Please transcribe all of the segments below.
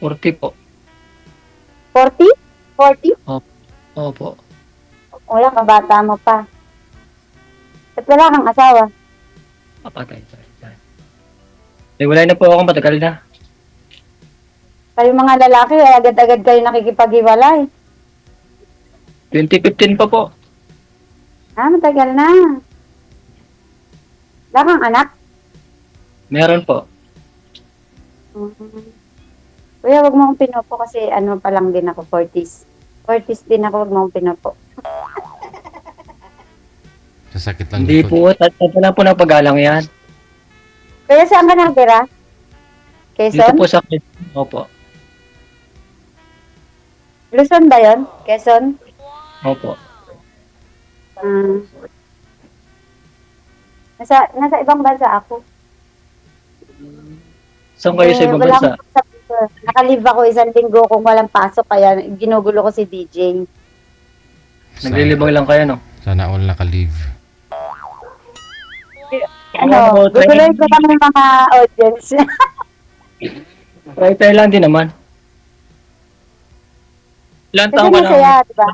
40 po. 40? 40? Opo. Wala, kabata mo pa. Ba't wala kang asawa? Papatay. Wala na po akong matagal na. Kayo mga lalaki, agad-agad kayo nakikipaghiwalay. 2015 pa po. Matagal na. Wala kang anak? Meron po. Kuya, wag mo akong pinopo kasi pa lang din ako, 40s. 40s din ako, wag mo akong pinopo. Sasakit lang Hindi likod. po. Tatlo na po ng pag-alang yan. Kuya, saan ka nakatira? Dito Quezon? po sa... Opo. Luzon ba yun? Quezon? Opo. Nasa ibang bansa ako. Saan kayo sa ibang Wala bansa? akong pasok. Nakalive ako 1 linggo kung walang pasok, kaya ginugulo ko si DJ. Naglilibang lang kayo, no? Sana all naka-leave. Guguloy ko kami mga audience. Try lang din naman. Ilan Kasi taong ka masaya, na? diba?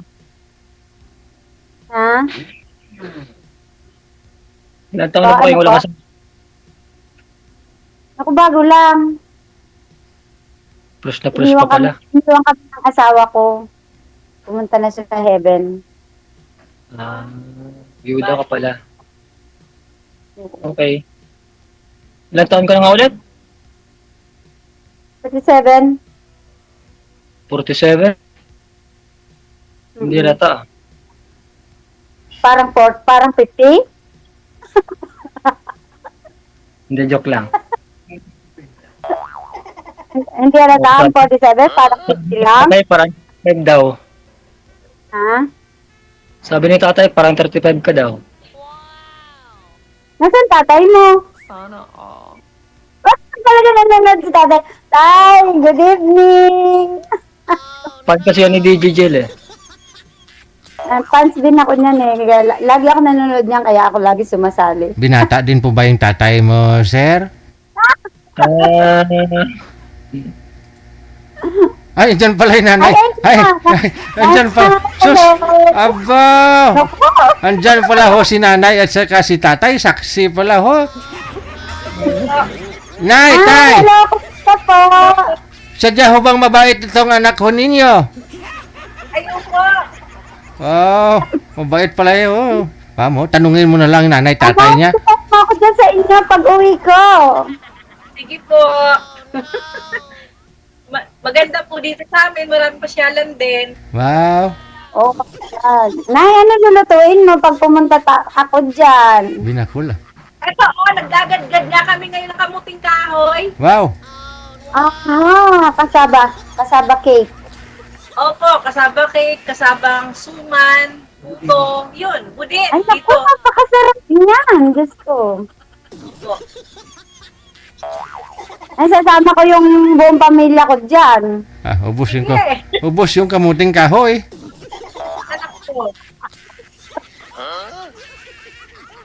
Ha? Ilan taong na po kayong wala kasama? Ako bago lang. Plus na plus pa pala. Iniwan kami ng asawa ko. Pumunta na siya sa heaven. Byuda ka pala. Okay. Ilan taon ka na nga ulit? 37. 47? Hindi rata. Parang 50? Hindi, joke lang. Hindi halata ang 47? Parang 50 lang? Tatay, parang 35 daw. Ha? Sabi ni tatay, parang 35 ka daw. Nasaan tatay mo? Sana all. Bakit talaga nanonood si tatay? Tay, good evening! Pag kasi yan ni DJ Jill eh. Fans din ako niyan eh. Kaya lagi ako nanonood niyan, kaya ako lagi sumasali. Binata din po ba yung tatay mo, sir? Ay, dyan pala yung nanay. Ay, andyan pala. Sus, aba. Andyan pala ho si nanay at saka si tatay. Saksi pala ho. Nay, tay. Hello, kumusta po? Sadya ho bang mabait itong anak ho ninyo? Ayun po. Oh, mabait pala yun. Oh. Pamo, tanungin mo na lang yung nanay, tatay niya. Ako ako dyan sa inyo pag uwi ko. Sige po. Maganda po dito sa amin. Maraming pasyalan din. Wow. Oh, yan. Nay, ano lulutuin mo pag pumunta ako dyan? Binakul ah. Ito, nagdagad-gad nga kami ngayon ng kamuting kahoy. Wow. Kasaba cake. Opo, kasaba cake, kasabang suman, puto, yun, budit, Ay, naku, dito. napakasarap niyan. Diyos ko. Opo. Ay, sasama ko yung buong pamilya ko dyan. Ah, ubusin ko. Ubos yung kamuting kahoy. Anak ko.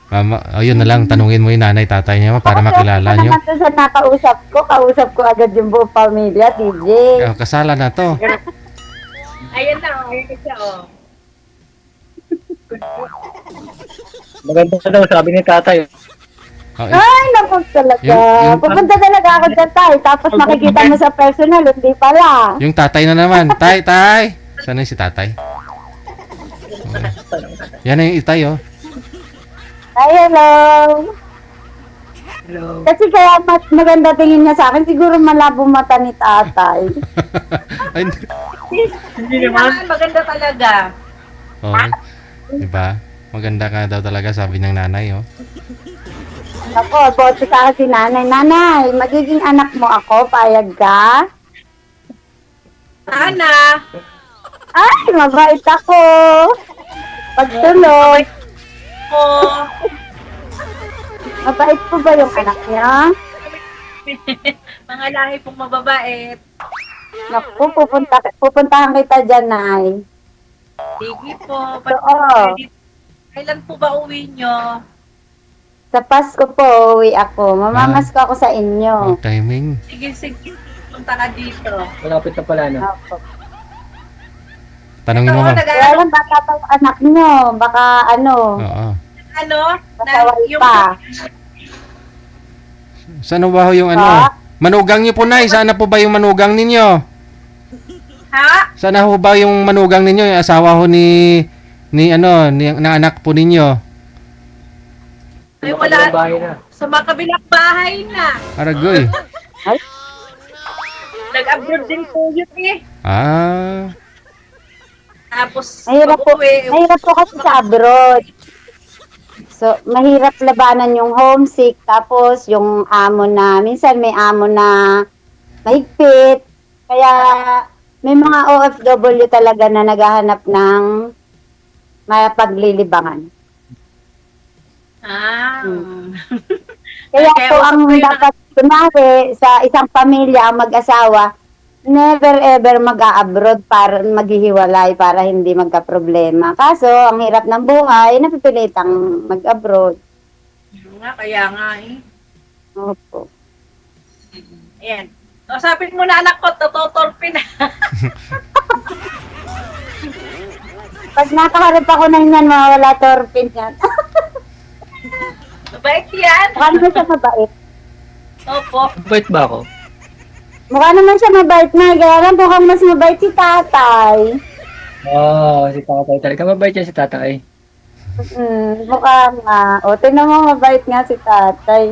Mama, ayun na lang, tanungin mo yung nanay, tatay niya para makilala nyo. Ako sa kausap ko agad yung buong pamilya, DJ. Oh, kasala na to. Ayan na, ayan na siya, oh. Maganda ka daw, sabi ni tatay. Oh, Ay, naku talaga. Pupunta talaga ako dyan, tay. Tapos makikita mo sa personal, hindi pala. yung tatay na naman. Tay, tay. Sana yung si tatay? Yan na yung itay, oh. Ay, hello. Hello. Kasi kaya mas maganda tingin niya sa akin, siguro malabo mata ni tatay. Ay, Hindi Hindi naman, maganda talaga. oh, diba? Maganda ka daw talaga, sabi ng nanay, oh. Ako, boto sa akin si nanay. Nanay, magiging anak mo ako, payag ka? Ana, Ay, mabait ako. Pagtuloy. po. Mabait po ba yung anak niya? Mga lahi pong mababait. Naku, pupuntahan kita dyan, Nay. Sige po. Oo. Kailan po ba uwi nyo? Sa Pasko po, uwi ako. Mamamas ko ako sa Oh, inyo. timing. Sige, sige. punta ka dito. Malapit na pala, no? Opo. Tanungin Ito, mo, ma'am. Kaya lang baka pa yung anak nyo, baka ano, Oo. ano, masaway yung pa. Saan ba ho yung ano? Ha? Manugang niyo po, Nay. Saan na po ba yung manugang ninyo? ha? Saan na ho ba yung manugang ninyo? Yung asawa ho ni na anak po ninyo? Ay, Makabilang wala. bahay na. Sa makabilang bahay na. Aragoy. Nag-abroad din po yun eh. Ah. Tapos, Mahirap po, pag-uwi, mahirap po kasi sa abroad. So, mahirap labanan yung homesick, tapos yung amo na, minsan may amo na mahigpit. Kaya, may mga OFW talaga na naghahanap ng mapaglilibangan. Kaya Kaya po usap ang kayo dapat kunwari sa isang pamilya, ang mag-asawa, never ever mag-a-abroad para maghihiwalay para hindi magka-problema. Kaso, ang hirap ng buhay, napipilitang mag-abroad. Kaya nga eh. Opo. Ayan. Usapin mo na anak ko, tototolpin na. Pag nakaharap ako na yan, mawala torpin yan. Mabait yan. Mukha naman siya mabait. Opo. Mabait ba ako? Mukha naman siya mabait na. Kaya lang mukhang mas mabait si tatay. Si tatay talaga. Mabait yan si tatay. Mukha nga. O, tingnan mo, mabait nga si tatay.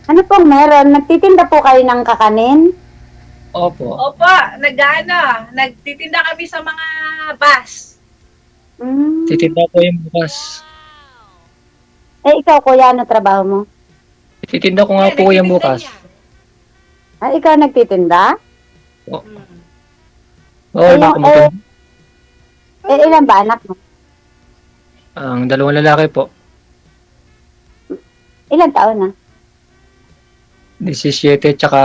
Ano pong meron? Nagtitinda po kayo ng kakanin? Opo. Opo, nagtitinda kami sa mga bus. Titinda ko yung bukas. Eh, ikaw, kuya, ano trabaho mo? Titinda ko nga po yung bukas. Ah, ikaw nagtitinda? Oo, baka mo. Ilan ba anak mo? Ang dalawang lalaki po. Ilan taon na? 17 tsaka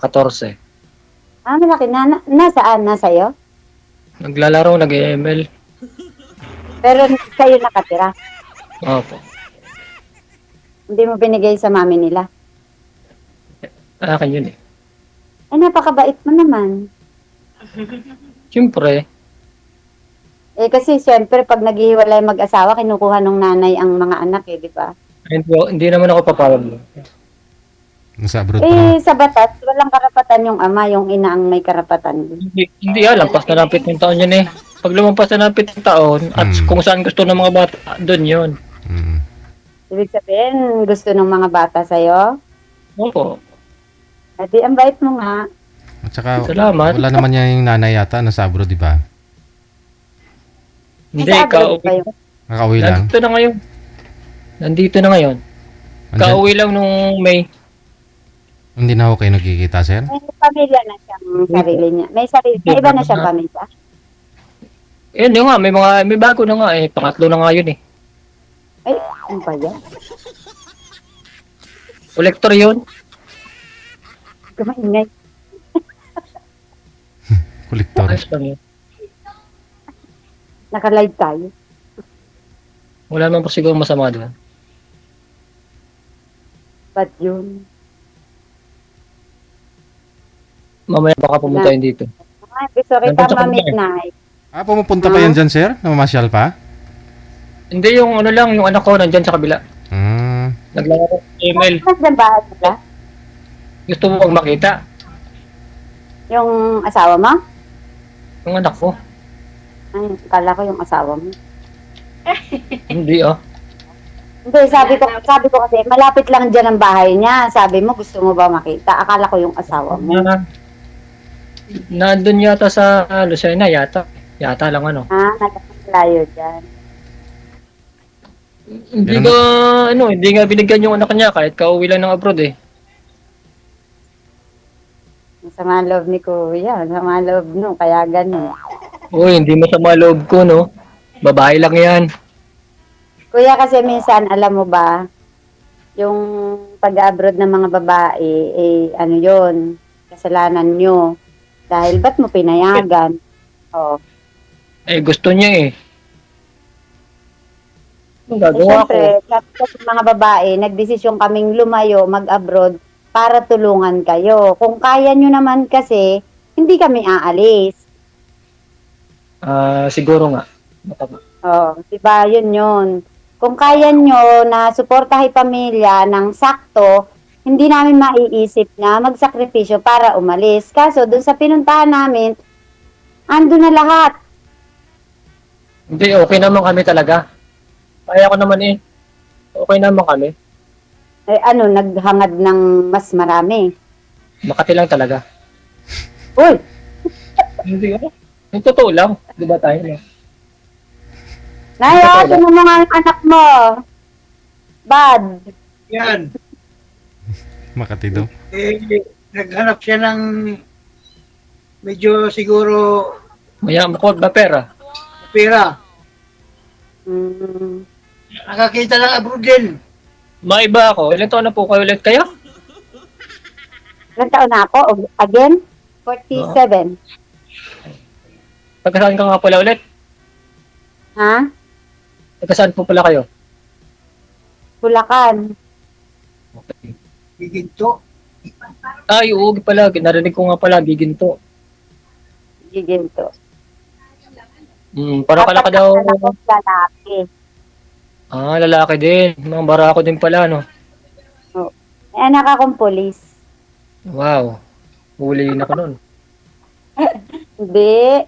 14. Ah, malaki na. Nasaan? Nasa'yo? Naglalaro, nag-ML. Pero sa'yo nakatira. Opo. Hindi mo binigay sa mami nila. Akin yun eh. Ay, napakabait mo naman. Siyempre, Eh, kasi siyempre, pag naghihiwalay mag-asawa, kinukuha ng nanay ang mga anak eh, di ba? hindi naman ako papawag. Nasa abroad pa naman. Eh, sa batas, walang karapatan yung ama, yung ina ang may karapatan. Hindi lampas na ng 7 taon yun eh. Pag lumampas na ng 7 taon, at kung saan gusto ng mga bata, doon yun. Mm. Ibig sabihin, gusto ng mga bata sa'yo? Opo. Adi, ang bait mo nga. At saka, Salamat. wala naman niya yung nanay yata nasa abroad, di ba? Hindi, Nasa abroad pa yun. Nakauwi lang. Nandito na ngayon. Nandito na ngayon. Andyan, Kauwi lang nung May. hindi na ako kayo nagkikita, sir? May pamilya na siyang sarili niya. May iba na siyang pamilya. Yun yung nga, may bago na nga eh. Pangatlo na nga yun eh. Ay, ano ba yan? Collector yun. Kumaingay. Kolektor. Ayos lang yun. Naka-live tayo. Wala naman po siguro masama doon. Ba't yun? Mamaya baka pumunta yun dito. Ay, gusto kita Nandun sa ma-meet kabila na. Ah, pumupunta pa yan dyan, sir? Namamasyal pa? Hindi yung ano lang, yung anak ko nandyan sa kabila. Naglalaro ng email. Mas na ba sila? Gusto mo pag makita? Yung asawa mo? Yung anak ko. Ay, kala ko yung asawa mo. Hindi oh. Hindi, sabi ko kasi, malapit lang dyan ang bahay niya. Sabi mo, gusto mo ba makita? Akala ko yung asawa mo. Nandun yata sa Lucena yata. Yata lang ano. Ah, nagkakalayo dyan. Hindi nga binigyan yung anak niya kahit kauwi lang ng abroad eh. Masama loob ni Kuya. Masama loob no, kaya ganun. Uy, hindi masama loob ko no. Babae lang yan. Kuya, kasi minsan, alam mo ba, yung pag-abroad ng mga babae, ano yun, kasalanan nyo. Dahil ba't mo pinayagan? Oh. Eh gusto niya eh. Ang Eh, gagawa ko. syempre, kasi mga babae, nagdesisyon kaming lumayo, mag-abroad, para tulungan kayo. Kung kaya nyo naman kasi, hindi kami aalis. Siguro nga. Oh, di ba? Yun. Kung kaya nyo na suportahin pamilya ng sakto, hindi namin maiisip na magsakripisyo para umalis. Kaso, dun sa pinuntahan namin, ando na lahat. Hindi, okay naman kami talaga. Kaya ko naman eh. Okay naman kami. Eh, naghangad ng mas marami. Makati lang talaga. Uy! Hindi ako. Yung totoo lang. Di ba tayo? No? Nahihati mo mga anak mo. Bad. Yan. Makati daw. Eh, naghanap siya ng medyo siguro Mayaman ko ba pera? pera. Mm. Nakakita ng abroad din. Maiba ako. Ilan taon na po kayo ulit kayo? Ilang taon na ako? Again? 47. Taga saan ka nga pala ulit? Ha? Taga saan po pala kayo? Bulacan. Giginto. Ay, oo pala. Narinig ko nga pala. Giginto. Giginto. Para kala ka daw. Anak ko, lalaki. Lalaki din. Mga barako din pala, no? May anak akong polis. Wow. Huli na ko nun. Hindi.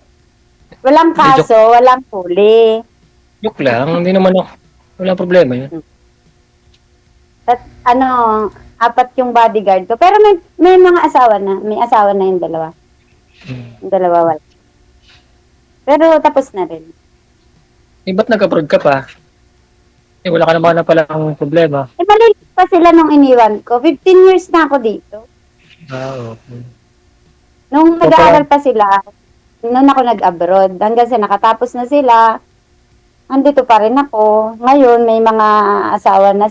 Walang kaso, walang huli. Joke lang. Hindi naman ako. Walang problema yun. At 4 yung bodyguard ko. Pero may mga asawa na. May asawa na yung dalawa. Yung dalawa wala. Pero tapos na rin. Ba't nag-abroad ka pa? Wala ka naman na palang problema. Maliit pa sila nung iniwan ko. 15 years na ako dito. Okay. Nung nag-aaral pa sila, noon ako nag-abroad. Hanggang sa nakatapos na sila, andito pa rin ako. Ngayon, may mga asawa na,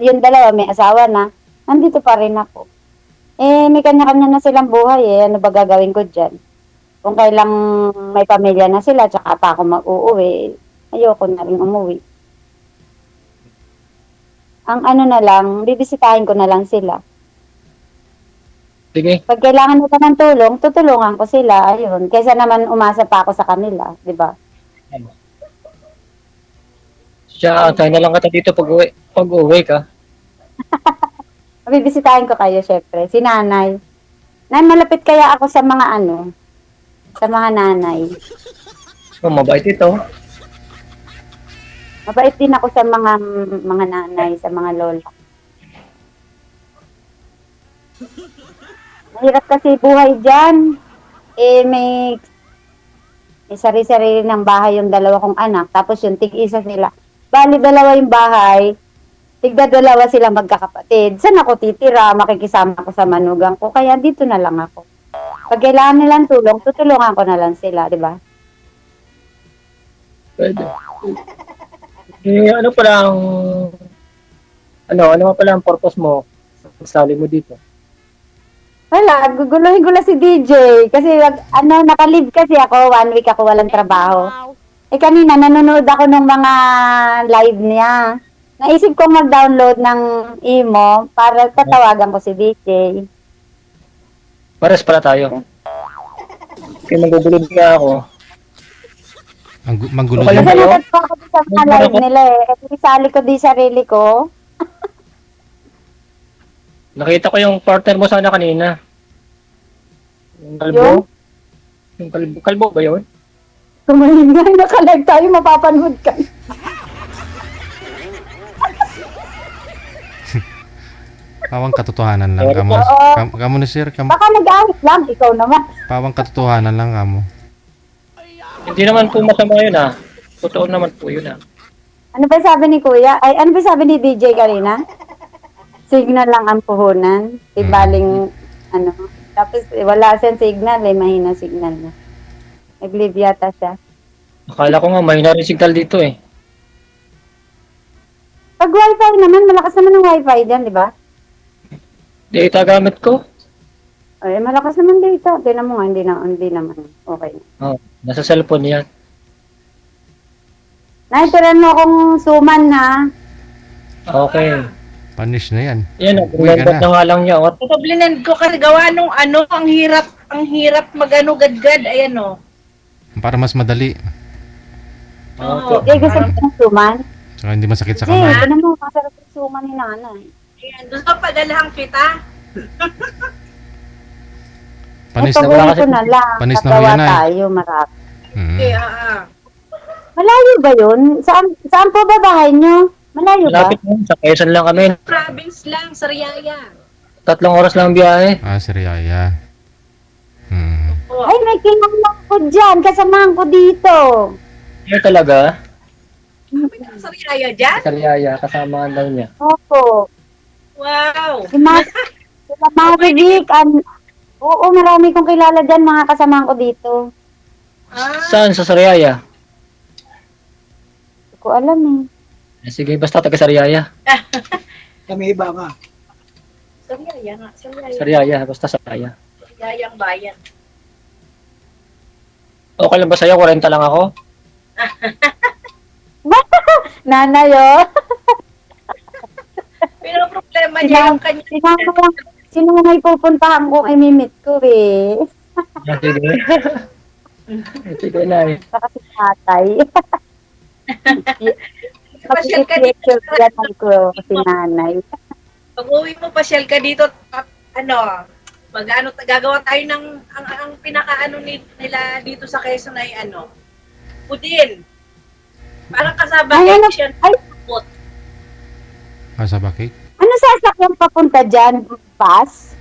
yung dalawa may asawa na, andito pa rin ako. May kanya-kanya na silang buhay Ano ba gagawin ko dyan? Kung kailang may pamilya na sila, tsaka pa ako mag-uuwi, ayoko na rin umuwi. Ang na lang, bibisitahin ko na lang sila. Sige. Pag kailangan nila ng tulong, tutulungan ko sila. Ayun. Kaysa naman umasa pa ako sa kanila. Di ba? Siya, tayo na lang kita dito pag-uwi ka. Bibisitahin ko kayo, syempre. Si nanay. Nay, malapit kaya ako sa mga sa mga nanay. Mabait ito. Mabait din ako sa mga nanay, sa mga lola. Mahirap kasi buhay dyan. May sari-sarili ng bahay yung dalawa kong anak. Tapos yung tig-isa sila. Bali, dalawa yung bahay. Tigda-dalawa sila magkakapatid. Saan ako titira? Makikisama ko sa manugang ko. Kaya dito na lang ako. Pag kailangan nilang tulong, tutulungan ko na lang sila, di ba? Pwede. Ano pala ang purpose mo sa sali mo dito? Wala, guguluhin-gula si DJ. Kasi naka-leave kasi ako, 1 week ako walang trabaho. Kanina, nanonood ako ng mga live niya. Naisip kong mag-download ng imo para tatawagan ko si DJ. Pares pala tayo. Kaya magugulog na ako. Manggulo Okay din. lang. Kasi nanonood ko ako sa mga live nila Isali ko di sarili ko. Nakita ko yung partner mo sana kanina. Yung kalbo? Yun? Yung kalbo ba yun? Kumain nga, naka-live tayo, mapapanood ka. Pawang katotohanan lang kamo. Kamo ni sir, Baka nag-ahit lang, ikaw naman. pawang katotohanan lang kamo. Hindi naman po masama yun Totoo naman po yun Ano ba sabi ni Kuya? Ano ba sabi ni DJ kanina? Signal lang ang puhunan. Ibaling, Tapos wala siyang signal mahina signal niya. Nag-leave yata siya. Akala ko nga may signal dito Pag wifi naman, malakas naman ang wifi dyan, di ba? Data gamit ko. Malakas naman data. Tignan mo nga, hindi naman. Okay na. Nasa cellphone yan. Naitiran mo akong suman na. Okay. Panis na yan. Yan, Uwi ka pinagbat na. na nga lang niya. Ot. Pablinan ko kasi gawa nung ano, ang hirap magano gadgad, ayan o. Para mas madali. Oo. Jay, gusto mo ng suman? Saka hindi masakit sa Jay, kamay. ito mo, masarap yung suman ni nanay. Ayan, gusto pa dalahang kita. Panis Ito, na. ko na lang. Panis na Kagawa yan, ay. tayo, marami. Mm. Okay, Malayo ba yun? Saan po ba bahay nyo? Malayo ba? Malapit mo, sa Quezon lang kami. province lang, Sariaya. 3 oras lang ang biyahe. Ah, si Riaya. Hmm. Oh, Ay, may kinamang ko dyan. Kasamahan ko dito. Yan talaga. Sariaya dyan? Sa Riyaya, kasama daw niya. Opo. Wow. Si Marivic. Oo, marami kong kilala dyan, mga kasamahan ko dito. Saan? Sa Sariaya? Hindi ko alam eh. Sige, basta taga Sariaya. Kami iba nga. Sariaya nga, Sariaya. Sariaya, basta Sariaya. Sariyayang bayan. Okay lang ba sa'yo? 40 lang ako? Nanay, oh. Pero problema niya yung kanya. Sino may pupuntahan kung imimit ko eh. Ah, sige. Sige na eh. Saka si tatay. Pasyal ka dito. Pag-i-picture ko si nanay. Pag uwi mo, pasyal ka dito. Gagawa tayo ng, ang pinaka-ano nila dito sa Quezon ay Udin. Parang kasama Ay, ano? siya. Ay, Asa ba, Kate? ano sasakyan papunta dyan? Bus?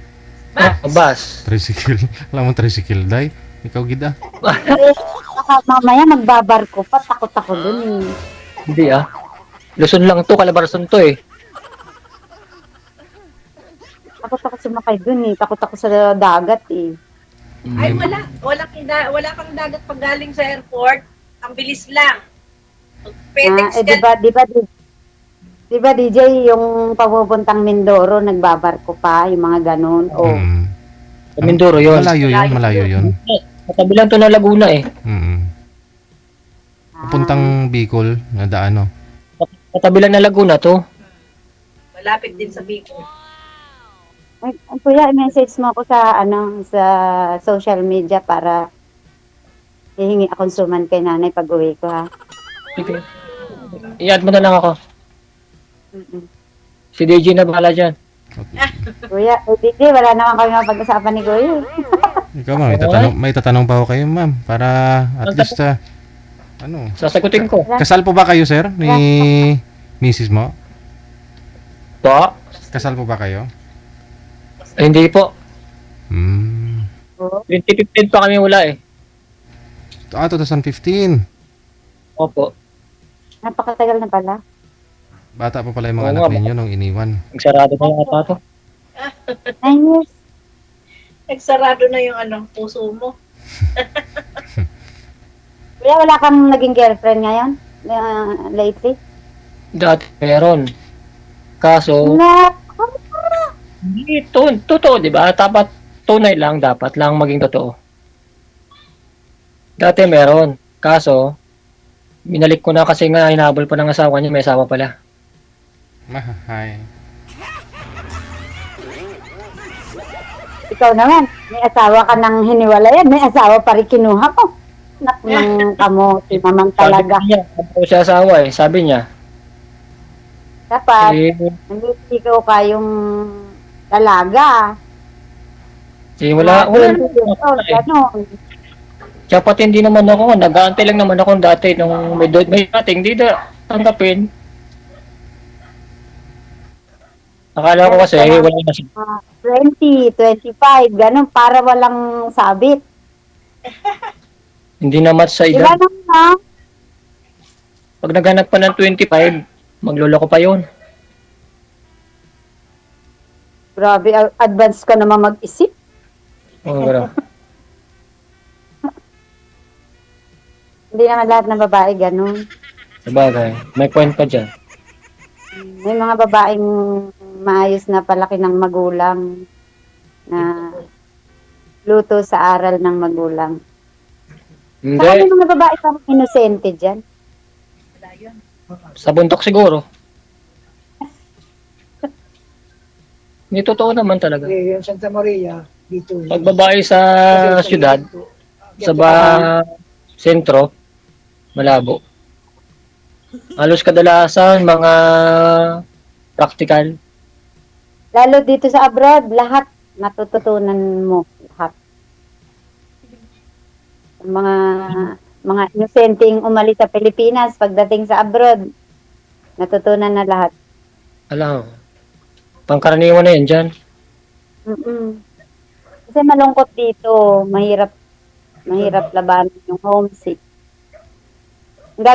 Bas. Tricycle. Alam mo, tricycle, day. Ikaw, gida. Baka mamaya magbabarko pa. Takot ako dun eh. Hindi ah. Luzon lang to, Calabarzon to eh. Takot ako sumakay dun eh. Takot ako sa dagat eh. Ay, wala kang dagat pag galing sa airport. Ang bilis lang. Pag-pedex ka. Di ba DJ, yung papupuntang Mindoro, nagbabarko pa, yung mga ganun. O, Mm. Sa Mindoro yun. Malayo yun. Katabi lang to ng Laguna eh. Mm. Papuntang Bicol, na daano. Katabi lang ng Laguna to. Malapit din sa Bicol. Ay, kuya, i-message mo ako sa social media para hihingi akong suman kay nanay pag uwi ko, ha? Sige. I-add mo na lang ako. Mm-mm. Si DJ na bahala dyan. Kuya, DJ, wala naman kami mapag-usapan ni Kuya. Ikaw, ma'am, may tatanong pa ako kayo, ma'am. Para at least, Sasagutin ko. kasal po ba kayo, sir? Ni Mrs. mo? Po? Kasal po ba kayo? Hindi po. Hmm. 2015 pa kami wala eh. 2015. Opo. Napakatagal na pala. Bata pa pala yung mga Oo anak nga, ninyo nung iniwan. Nagsarado na yung ata to. 9 years. Nagsarado na yung puso mo. Kuya, wala kang naging girlfriend ngayon? Lately? Dati meron. Kaso, Na, hindi totoo, di ba? Dapat tunay lang, dapat lang maging totoo. Dati meron. Kaso, binalik ko na kasi nga hinabol pa ng asawa niya, may asawa pala. Mahay. ikaw naman, may asawa ka nang hiniwalayan, may asawa pa rin kinuha ko. Nak ng kamote naman talaga. Sabi niya, ano siya asawa eh, sabi niya. Dapat, Eh, hindi ikaw kayong dalaga. wala. Ganon. Kaya pati hindi naman ako, nag-aantay lang naman ako dati nung may dating, hindi na tanggapin. Akala ko kasi wala na siya. 20, 25, ganon, para walang sabit. Hindi naman sa Diba edad. naman ha? Pag naghanap pa ng 25, magloloko pa yon. Grabe, advance ka naman mag-isip. Oh, bro. Hindi naman lahat ng babae ganon. Sabagay, may point ka dyan. May mga babaeng maayos na palaki ng magulang na luto sa aral ng magulang. Hindi. Saka may mga babae parang inosente dyan. yun. Sa bundok siguro. Hindi totoo naman talaga. Eh, yung Santa Maria, dito. Pag babae sa syudad, sa sentro, malabo. Halos kadalasan mga practical. Lalo dito sa abroad, lahat natututunan mo. Lahat. Mga inosenteng umalis sa Pilipinas, pagdating sa abroad, natutunan na lahat. Alam, pangkaraniwan na yan dyan. Mm-mm. Kasi malungkot dito, mahirap labanan yung homesick. Ang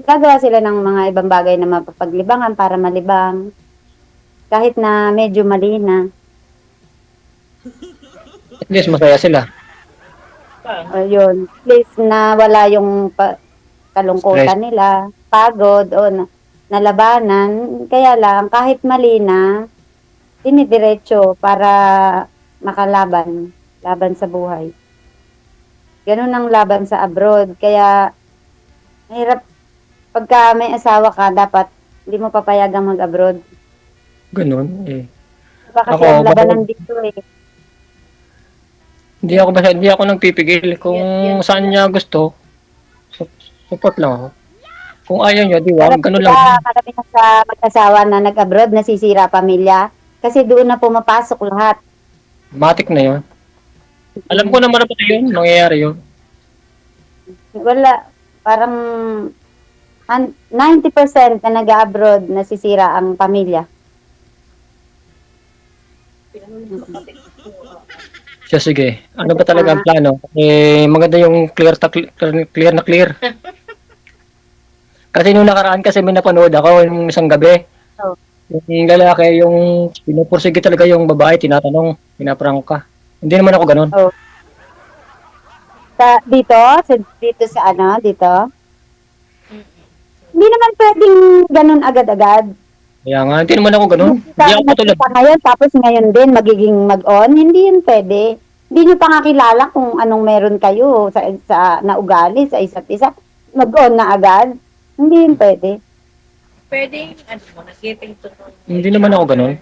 gagawa sila ng mga ibang bagay na mapapaglibangan para malibang. Kahit na medyo mali na. At least masaya sila. Ayun. At least na wala yung kalungkutan nila, pagod o nalabanan. Kaya lang, kahit mali na, dinidiretso para makalaban. Laban sa buhay. Ganun ang laban sa abroad. Kaya, mahirap. Pagka may asawa ka, dapat hindi mo papayagang mag-abroad. Ganun eh. Diba kasi Ako, ang labanan dito eh. Hindi ako nagpipigil. Kung saan niya gusto, support lang ako. Kung ayaw niya, di wag. Ganun lang. Marami na sa mag-asawa na nag-abroad, nasisira pamilya. Kasi doon na pumapasok lahat. Matik na yun. Alam ko naman na yun, mangyayari yun. Wala, parang 90% na nag-abroad, nasisira ang pamilya. Siya, sige. Ano ba talaga ang plano? Eh, maganda yung clear na clear. Kasi nung nakaraan kasi may napanood ako yung isang gabi. Oh. Yung lalaki, yung pinupursige talaga yung babae, tinatanong, pinaprank ka. Hindi naman ako ganun. Oh. Dito sa ano, dito? Hindi naman pwedeng ganun agad-agad. Kaya nga, hindi naman ako ganun. Hindi ako tulad. Ngayon, tapos ngayon din, magiging mag-on. Hindi yun pwede. Hindi nyo pa nga kilala kung anong meron kayo sa naugali sa isa't isa. Mag-on na agad. Hindi yun pwede. Pwedeng, nag-getting to know. Hindi naman ako ganun.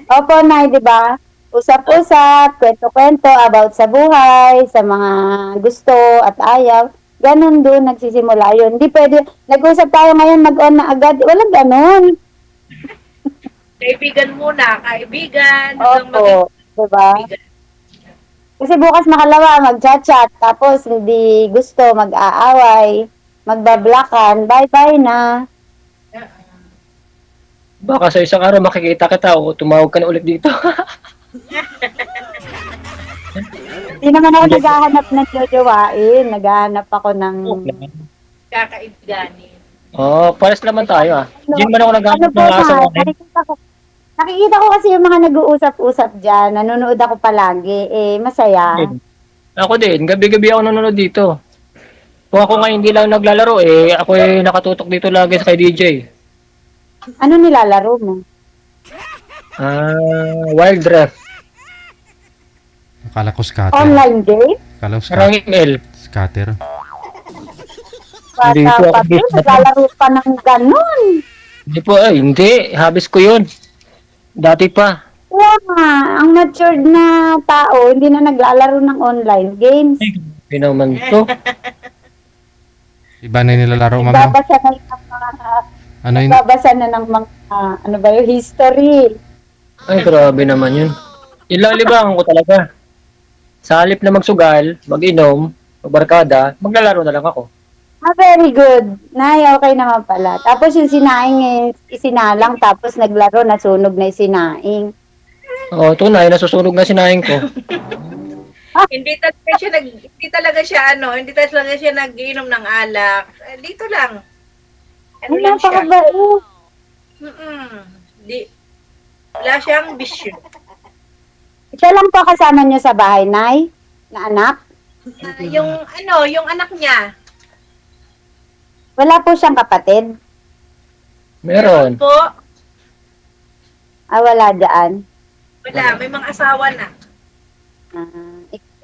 Opo, Nay, di ba? Usap-usap, kwento-kwento about sa buhay, sa mga gusto at ayaw. Ganon doon nagsisimula yun. Hindi pwede, nag-usap tayo ngayon, mag-on na agad. Walang ganon. Kaibigan muna, kaibigan. Opo, di ba? Kasi bukas makalawa, mag-chat-chat, tapos hindi gusto, mag-aaway, magbablakan, bye-bye na. Baka sa isang araw makikita kita o tumawag ka na ulit dito. Hindi naman ako naghahanap ng jojowain. Naghahanap ako ng... Kakaibiganin. Pares naman tayo ah. Hindi naman ako naghahanap po, ng asawa. nakikita ko kasi yung mga nag-uusap-usap dyan. Nanonood ako palagi. Masaya. Ako din, gabi-gabi ako nanonood dito. Kung ako ngayon hindi lang naglalaro, ako nakatutok dito lagi sa kay DJ. Ano nilalaro mo? Wild Rift. Akala ko scatter. Online game? Akala ko Parang email. scatter. Hindi Bata po pa ako din, naglalaro pa ng ganun. Hindi po, hindi. Habis ko yun. Dati pa. Ang matured na tao, hindi na naglalaro ng online games. Hindi naman to. Iba na yung nilalaro, ma'am. Nagbabasa na ng mga, Ano yun? nagbabasa na ng mga, ano ba yung history. Ay, grabe naman yun. Ilalibangan ko talaga. Sa halip na magsugal, mag-inom, magbarkada, maglalaro na lang ako. Very good. Nay, okay naman pala. Tapos yung sinaing isinalang, tapos naglaro, nasunog na yung sinaing. Oo, tunay, nasusunog na sinaing ko. Hindi talaga siya nag-iinom ng alak. Dito lang. Ano lang siya? Napakabait. Wala siyang bisyo. Siya lang po kasama niyo sa bahay, Nay? Na anak? Yung anak niya. Wala po siyang kapatid? Meron. Po, Wala dyan. wala. May mga asawa na.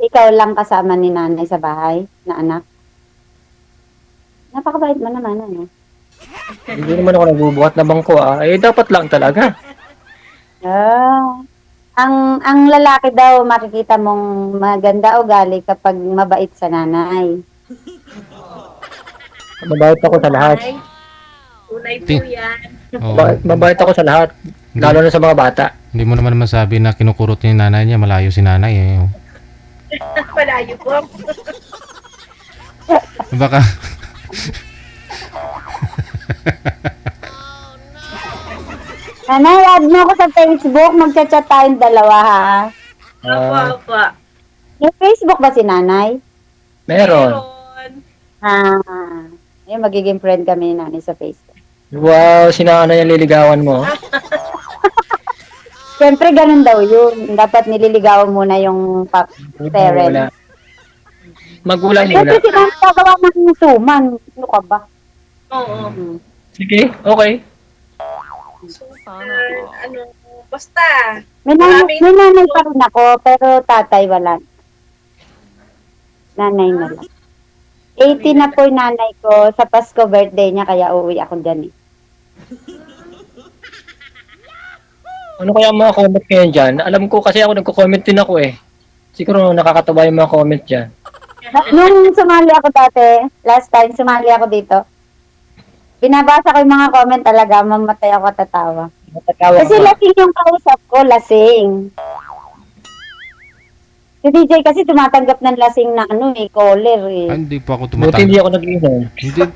Ikaw lang kasama ni nanay sa bahay na anak? Napakabait mo naman, ano? Hindi naman ako nagbubuhat na bangko Eh, dapat lang talaga. Ah. Ang lalaki daw makikita mong maganda ugali kapag mabait sa nanay. Mabait ako sa lahat. Ay, tunay po Ting- yan. Oo. Mabait ako sa lahat. Lalo na sa mga bata. Hindi mo naman masabi na kinukurot niya yung nanay niya, malayo si nanay eh. Malayo po. Baka, Nanay, add mo ako sa Facebook. Magchat-chat tayong dalawa, ha? Opo, Ah, opo. May Facebook ba si nanay? meron. Ah. Ayun, magiging friend kami ni nanay sa Facebook. Wow, sinana yung liligawan mo. Siyempre, ganun daw yun. Dapat nililigawan muna yung Wala. parents. Magulang Siyempre, muna. sila ang gagawa ng suman. Ano ka ba? Oo. Hmm. Sige, okay. So, ano, basta. May nanay pa rin ako, pero tatay wala. Nanay na lang. 80 na po yung nanay ko. Sa Pasko birthday niya, kaya uuwi ako dyan eh. Ano kaya ang mga comment ngayon dyan? Alam ko kasi ako nagko-comment din ako eh. Siguro nakakatawa yung mga comment dyan. Nung sumali ako dati, last time sumali ako dito, binabasa ko yung mga comment talaga, mamatay ako tatawa. Natatawa Kasi ko. lasing yung kausap ko, lasing. Si DJ kasi tumatanggap ng lasing na caller eh. hindi po ako Buti hindi tumatanggap. ako nag-inom.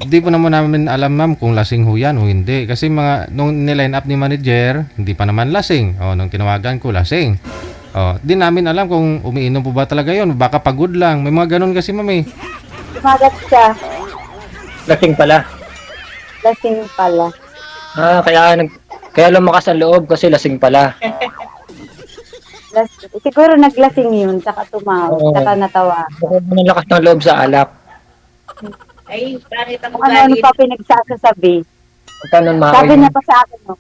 Hindi po naman namin alam ma'am kung lasing ho yan o hindi. Kasi nung niline up ni manager, hindi pa naman lasing. Nung tinawagan ko, lasing. Di namin alam kung umiinom po ba talaga yun. Baka pagod lang. May mga ganun kasi ma'am eh. Tumagat siya, Lasing pala. lasing pala. Kaya lumakas ang loob kasi lasing pala. Siguro naglasing yun, saka tumawa, Oo. saka natawa. Baka ng lakas ng loob sa alak. Ay, bakit ang Kung ano-ano ugali? pa pinagsasabi. Pagka nun Sabi niya pa sa akin, no?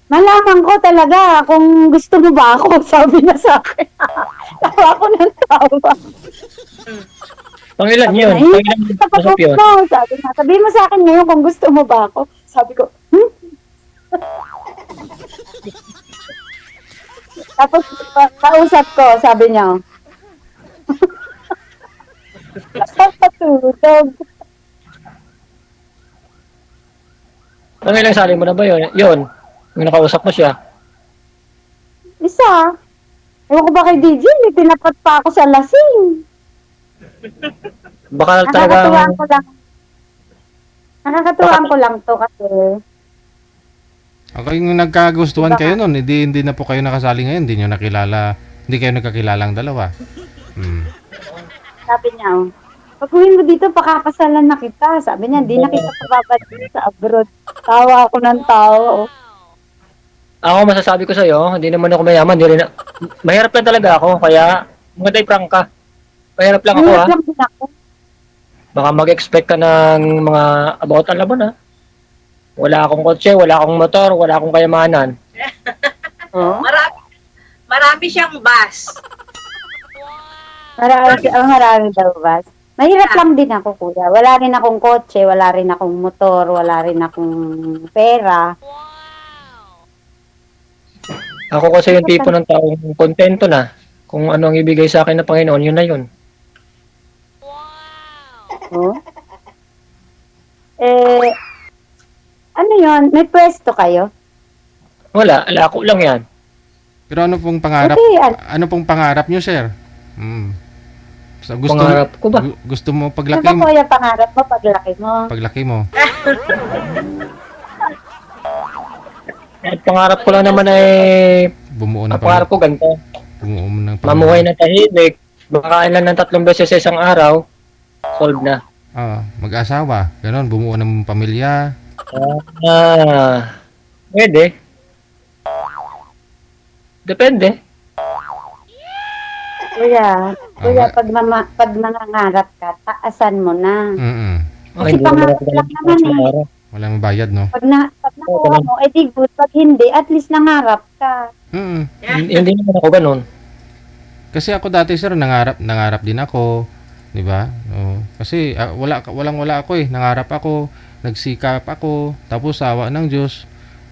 Malaman ko talaga kung gusto mo ba ako, sabi niya sa akin. Tawa ko ng tawa. Pangilan yun? Ay, Pangilan sa pasok yun? mo, sabi niya. Sabi mo sa akin ngayon kung gusto mo ba ako. Sabi ko, Tapos, kausap ko, sabi niya, napatulog. Pangilan sali mo na ba yun? Yun. Yung nakausap mo siya. Isa. Ewan ko ba kay DJ, may tinapat pa ako sa lasing. Baka talagang Nakakatuwaan ko lang. Nakakatuwaan ko lang to kasi Ako yung nagkagustuhan kayo nun, hindi na po kayo nakasali ngayon, hindi nyo nakilala, hindi kayo nagkakilalang dalawa. sabi niya, pag uwi mo dito, pakakasalan na kita. Sabi niya, hindi na kita pababalik sa abroad. Tawa ako ng tawa. Oh. ako masasabi ko sa'yo, hindi naman ako mayaman. Mahirap lang talaga ako, kaya maganda prank ka. Mahirap lang ako ha. Hirap lang din ako. Baka mag-expect ka ng mga about alam mo na. Wala akong kotse, wala akong motor, wala akong kayamanan. Oh. Marami siyang bus. Marami daw ba? Mahirap lang din ako, kuya. Wala rin akong kotse, wala rin akong motor, wala rin akong pera. Ako kasi yung tipo ng taong kontento na. Kung ano ang ibigay sa akin ng Panginoon, yun na yun. Oh? Ano yon? May pwesto kayo? Wala, alako lang yan. Pero ano pong pangarap, ano pong pangarap nyo, sir? So, Pangarap ko ba? Gusto mo Ano paglaki ba, mo? kuya, pangarap mo paglaki mo? Paglaki mo. At pangarap ko lang naman ay, Bumuo ng ang pangarap ko ganito. Bumuo ng Mamuhay ng tahimik, makain lang ng 3 beses sa isang araw, solve na. Mag-asawa. Ganon, bumuo ng pamilya. Pwede. Depende. Kuya, pag mangangarap ka, taasan mo na. Kasi Hindi naman ako pangarap lang ganun naman sa eh. araw. Walang bayad, no? Pag nakuha mo, di good. Pag hindi, at least nangarap ka. Hindi naman ako ganun. Kasi ako dati, sir, nangarap din ako. 'Di ba? Oo. Kasi walang-wala ako eh. Nangarap ako, nagsikap ako, tapos awa ng Diyos.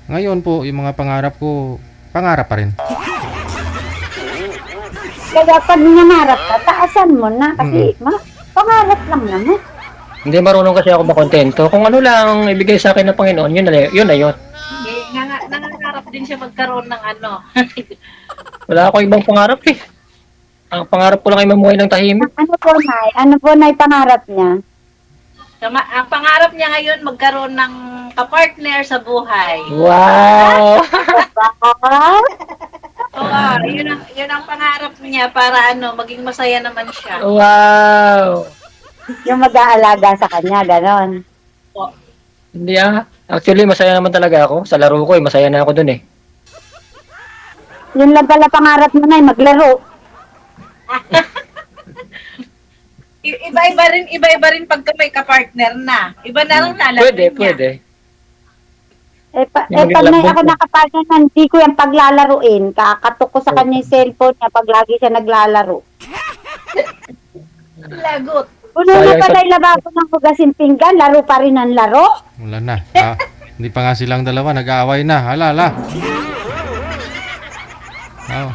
Ngayon po, yung mga pangarap ko, pangarap pa rin. Kaya pag nangarap ka, taasan mo na. Kasi pangarap lang naman. Hindi marunong kasi ako makontento. Kung ano lang ibigay sa akin ng Panginoon, yun na yun. Nangangarap din siya magkaroon ng ano. Wala akong ibang pangarap eh. Ang pangarap ko lang ay mamuhay ng tahimik. Ano po, Nay, pangarap niya? Ang pangarap niya ngayon magkaroon ng kapartner sa buhay. Wow! Baka? Oo, yun ang pangarap niya para maging masaya naman siya. Wow! Yung mag-aalaga sa kanya, ganon. Hindi Actually, masaya naman talaga ako. Sa laro ko masaya na ako dun eh. Yun lang pala pangarap mo, Nay, maglaro. Iba-iba rin pagka may kapartner na. Iba na lang lalaro Pwede. Pag Yung Nay, maglalambot ako mo. nakapagod na, hindi ko yung paglalaruin. Kakatok ko sa kanya yung cellphone niya pag lagi siya naglalaro. lagot. Puno na Sayang pala yung lababo ng hugasin pinggan, laro pa rin ang laro. Wala na. Hindi pa nga silang dalawa, nag-aaway na. Hala. Oh.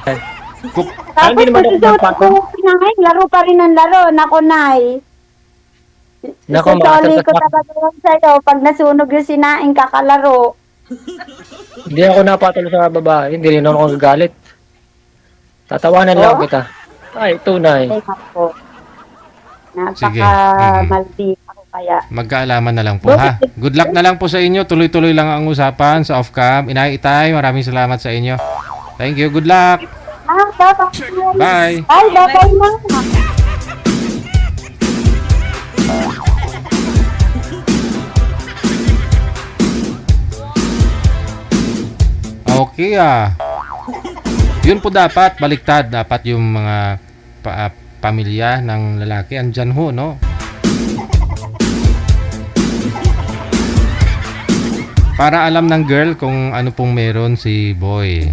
Tapos hindi naman ako susunod napako. ko Nay, laro pa rin ang laro. Nako, Nay. Nako, Susoli ko makasasakit. talaga yun sa'yo. Pag nasunog yung sinaing kakalaro. Hindi ako napatalo sa babae. Hindi rin ako gagalit. Tatawanan lang kita. Ay, tunay. Ay, nako. Sige. Napaka-maldi ako kaya. Magkaalaman na lang po ha. Good luck na lang po sa inyo. Tuloy-tuloy lang ang usapan sa off-cam. Itay, maraming salamat sa inyo. Thank you. Good luck. Bye. Bye. Bye na. Okay Yun po dapat, baliktad. Dapat yung mga pamilya ng lalaki andyan ho, no? Para alam ng girl kung ano pong meron si boy.